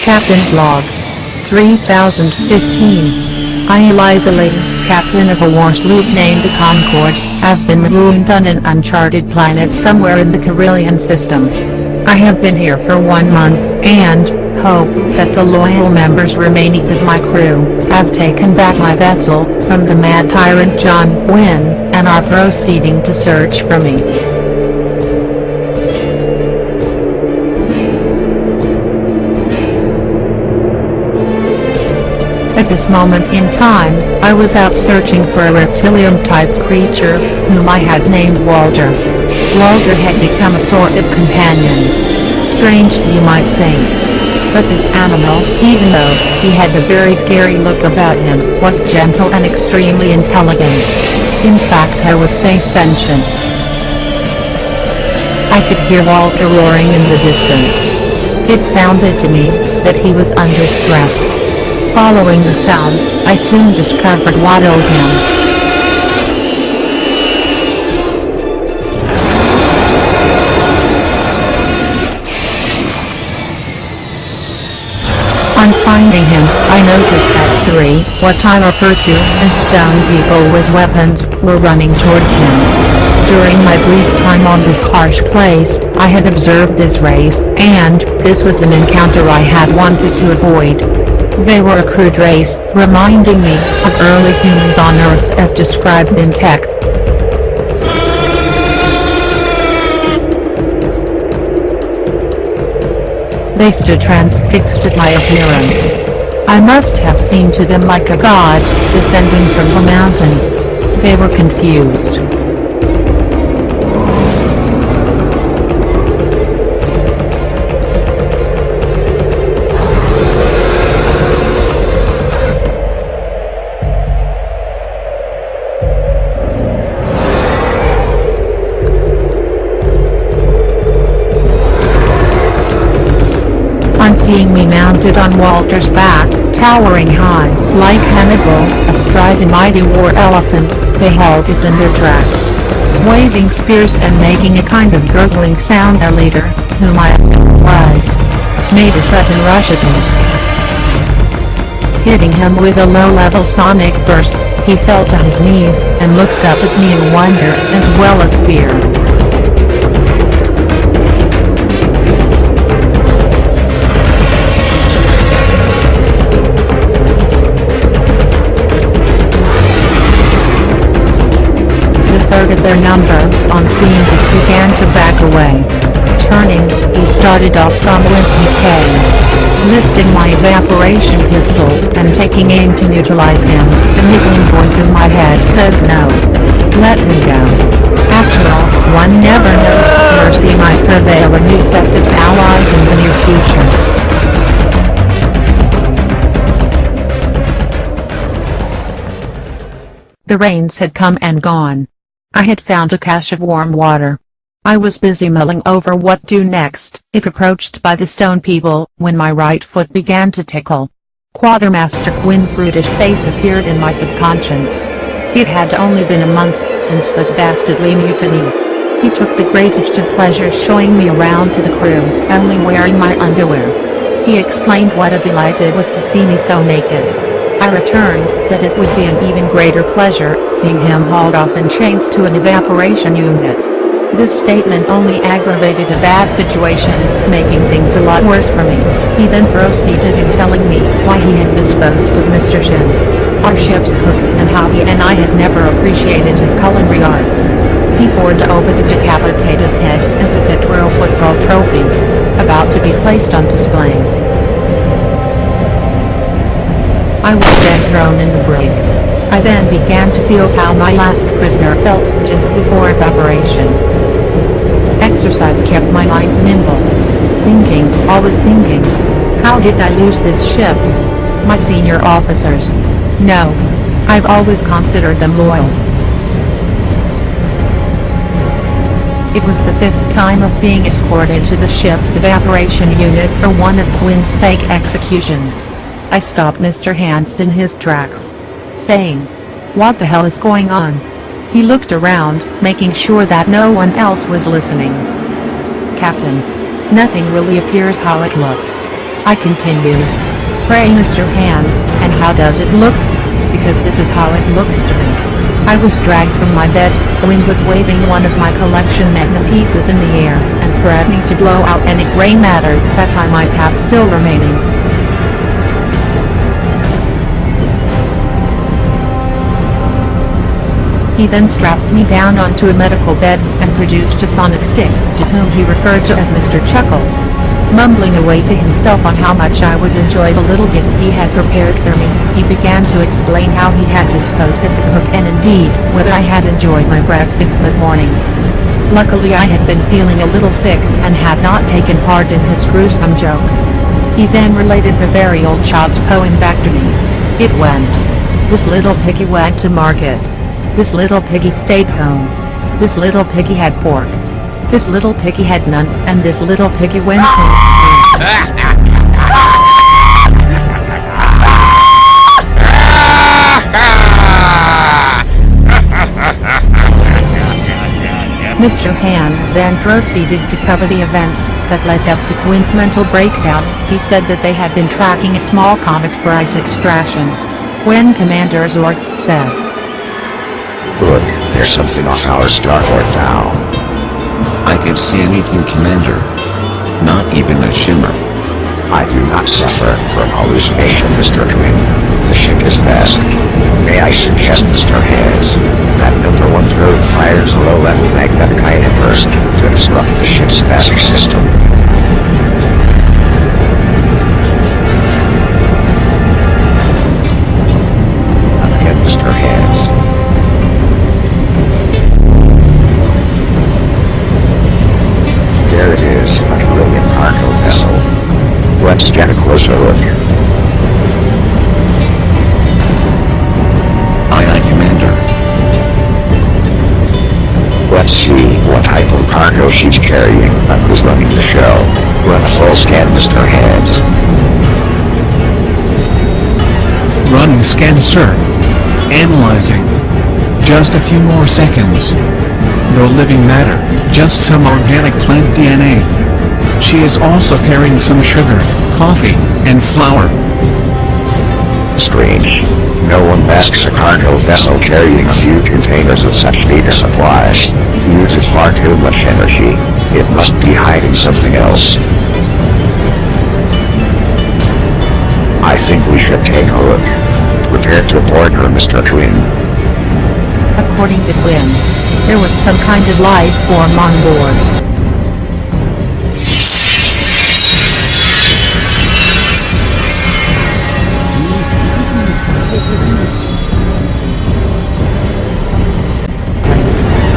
Captain's Log 3015. I, Eliza Lee, captain of a war sloop named the Concorde, have been marooned on an uncharted planet somewhere in the Carillion system. I have been here for 1 month, and hope that the loyal members remaining of my crew have taken back my vessel from the mad tyrant John Gwynn, and are proceeding to search for me. At this moment in time, I was out searching for a reptilian-type creature, whom I had named Walter. Walter had become a sort of companion. Strange you might think. But this animal, even though he had a very scary look about him, was gentle and extremely intelligent. In fact, I would say sentient. I could hear Walter roaring in the distance. It sounded to me that he was under stress. Following the sound, I soon discovered what ailed him. On finding him, I noticed that 3, what I refer to as stone people with weapons, were running towards him. During my brief time on this harsh place, I had observed this race, and this was an encounter I had wanted to avoid. They were a crude race, reminding me of early humans on Earth as described in text. They stood transfixed at my appearance. I must have seemed to them like a god, descending from a mountain. They were confused. On seeing me mounted on Walter's back, towering high, like Hannibal, astride a mighty war elephant, they halted in their tracks. Waving spears and making a kind of gurgling sound, their leader, whom I assumed was, made a sudden rush at me. Hitting him with a low-level sonic burst, he fell to his knees, and looked up at me in wonder, as well as fear. Third of their number, on seeing this, began to back away. Turning, he started off from whence he came. Lifting my evaporation pistol, and taking aim to neutralize him, the niggling voice in my head said no. Let him go. After all, one never knows if mercy might prevail a new set of allies in the near future. The rains had come and gone. I had found a cache of warm water. I was busy mulling over what to do next, if approached by the stone people, when my right foot began to tickle. Quartermaster Gwyn's brutish face appeared in my subconscious. It had only been a month since that dastardly mutiny. He took the greatest of pleasure showing me around to the crew, only wearing my underwear. He explained what a delight it was to see me so naked. I returned that it would be an even greater pleasure seeing him hauled off in chains to an evaporation unit. This statement only aggravated a bad situation, making things a lot worse for me. He then proceeded in telling me why he had disposed of Mr. Shin, our ship's cook, and how he and I had never appreciated his culinary arts. He pored over the decapitated head as if it were a football trophy, about to be placed on display. I was then thrown in the brig. I then began to feel how my last prisoner felt just before evaporation. Exercise kept my mind nimble. Thinking, always thinking. How did I lose this ship? My senior officers. No. I've always considered them loyal. It was the 5th time of being escorted to the ship's evaporation unit for one of Gwyn's fake executions. I stopped Mr. Hans in his tracks, saying, "What the hell is going on?" He looked around, making sure that no one else was listening. "Captain, nothing really appears how it looks. I continued. Pray, Mr. Hands, and how does it look? Because this is how it looks to me. I was dragged from my bed, the wind was waving one of my collection magnum pieces in the air, and threatening to blow out any gray matter that I might have still remaining. He then strapped me down onto a medical bed, and produced a sonic stick, to whom he referred to as Mr. Chuckles. Mumbling away to himself on how much I would enjoy the little gift he had prepared for me, he began to explain how he had disposed of the cook and indeed, whether I had enjoyed my breakfast that morning. Luckily I had been feeling a little sick, and had not taken part in his gruesome joke. He then related a very old child's poem back to me. It went: this little piggy went to market. This little piggy stayed home. This little piggy had pork. This little piggy had none, and this little piggy went home. Mr. Hands then proceeded to cover the events that led up to Quinn's mental breakdown. He said that they had been tracking a small comet for ice extraction. When Commander Zorg said, "Look, there's something off our starboard bow." I can't see anything, Commander. Not even a shimmer. I do not suffer from hallucination, Mr. Twin. The ship is vast. May I suggest, Mr. Hands, that number 1 probe fires a low-level magnetic ion burst to disrupt the ship's basic system. Again, Mr. Hands. There it is, a brilliant cargo vessel. Let's get a closer look. Aye, aye, Commander. Let's see what type of cargo she's carrying and who's running the show. Run a full scan, Mr. Hands. Running scan, sir. Analyzing. Just a few more seconds. No living matter, just some organic plant DNA. She is also carrying some sugar, coffee, and flour. Strange. No one masks a cargo vessel carrying a few containers of such big supplies. Uses far too much energy. It must be hiding something else. I think we should take a look. Prepare to board her, Mr. Twin. according to Quinn, there was some kind of life form on board.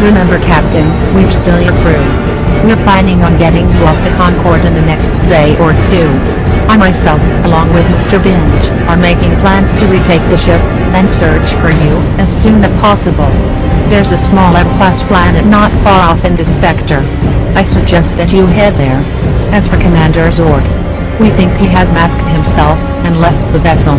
Remember, Captain, we're still your crew. We're planning on getting you off the Concorde in the next day or two. I myself, along with Mr. Binge, are making plans to retake the ship, and search for you, as soon as possible. There's a small M-class planet not far off in this sector. I suggest that you head there. As for Commander Zorg, we think he has masked himself, and left the vessel.